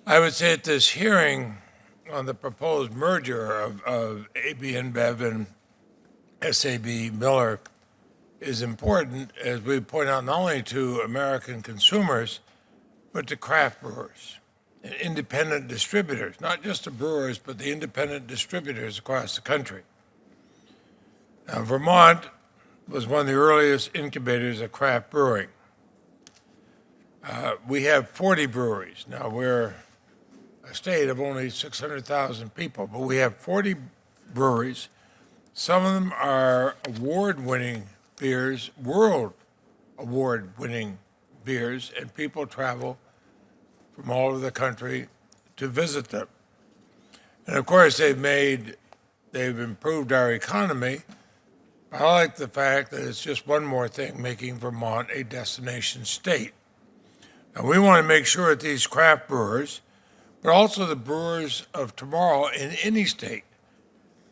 I would say at this hearing on the proposed merger of AB-InBev and SAB Miller is important, as we point out, not only to American consumers, but to craft brewers and independent distributors, not just the brewers, but the independent distributors across the country. Now, Vermont was one of the earliest incubators of craft brewing. We have 40 breweries. Now, we're a state of only 600,000 people, but we have 40 breweries. Some of them are award-winning beers, world award-winning beers, and people travel from all over the country to visit them. And of course, they've improved our economy. I like the fact that it's just one more thing making Vermont a destination state. And we want to make sure that these craft brewers, but also the brewers of tomorrow in any state,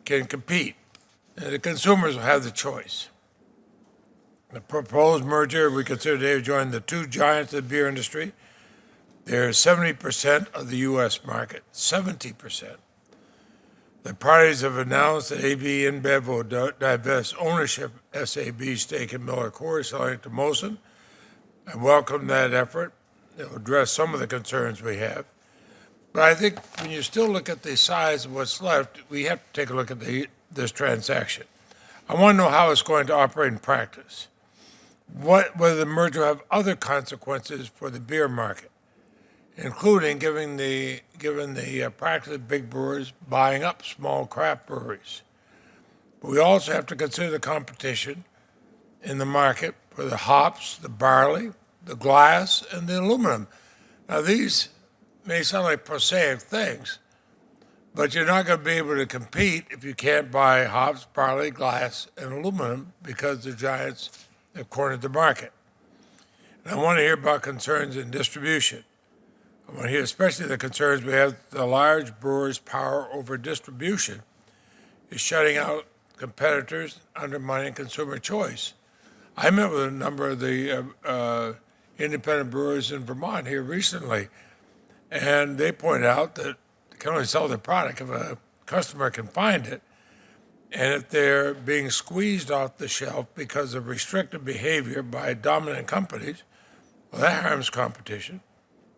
can compete. And the consumers will have the choice. The proposed merger we consider today join the two giants of the beer industry. They're 70% of the U.S. market, 70%. The parties have announced that AB-InBev will divest ownership of SAB's stake in Miller Coors, selling it to Molson. I welcome that effort. It will address some of the concerns we have. But I think when you still look at the size of what's left, we have to take a look at this transaction. I want to know how it's going to operate in practice. Whether the merger will have other consequences for the beer market, including given the practice of big brewers buying up small craft breweries. But we also have to consider the competition in the market for the hops, the barley, the glass, and the aluminum. Now, these may sound like prosaic things, but you're not going to be able to compete if you can't buy hops, barley, glass, and aluminum because the giants have cornered the market. And I want to hear about concerns in distribution. I want to hear especially the concerns we have. The large brewers' power over distribution is shutting out competitors, undermining consumer choice. I met with a number of the independent brewers in Vermont here recently, and they point out that they can only sell their product if a customer can find it. And if they're being squeezed off the shelf because of restrictive behavior by dominant companies, well, that harms competition.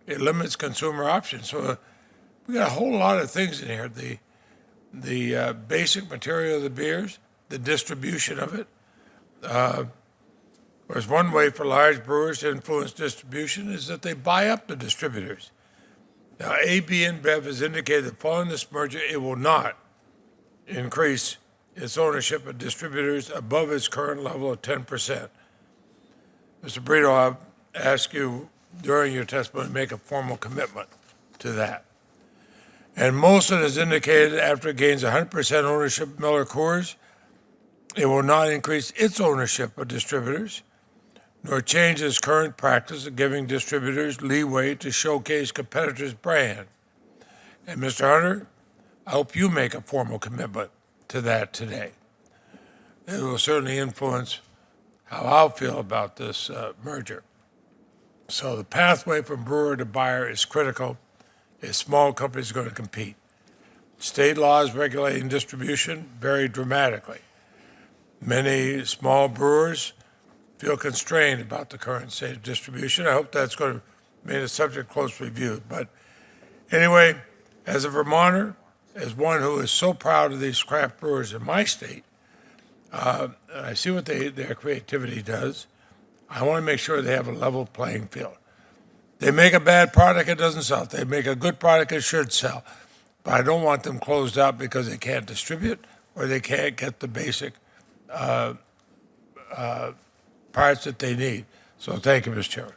It limits consumer options. So we got a whole lot of things in here. The basic material of the beers, the distribution of it. There's one way for large brewers to influence distribution is that they buy up the distributors. Now, AB-InBev has indicated that following this merger, it will not increase its ownership of distributors above its current level of 10%. Mr. Brito, I'll ask you during your testimony to make a formal commitment to that. And Molson has indicated after it gains 100% ownership of Miller Coors, it will not increase its ownership of distributors, nor change its current practice of giving distributors leeway to showcase competitors' brand. And Mr. Hunter, I hope you make a formal commitment to that today. It will certainly influence how I'll feel about this merger. So the pathway from brewer to buyer is critical if small companies are going to compete. State laws regulating distribution vary dramatically. Many small brewers feel constrained about the current state of distribution. I hope that's going to be a subject closely reviewed. But anyway, as a Vermonter, as one who is so proud of these craft brewers in my state, I see what their creativity does. I want to make sure they have a level playing field. They make a bad product, it doesn't sell. They make a good product, it should sell. But I don't want them closed out because they can't distribute or they can't get the basic parts that they need. So thank you, Mr. Chairman.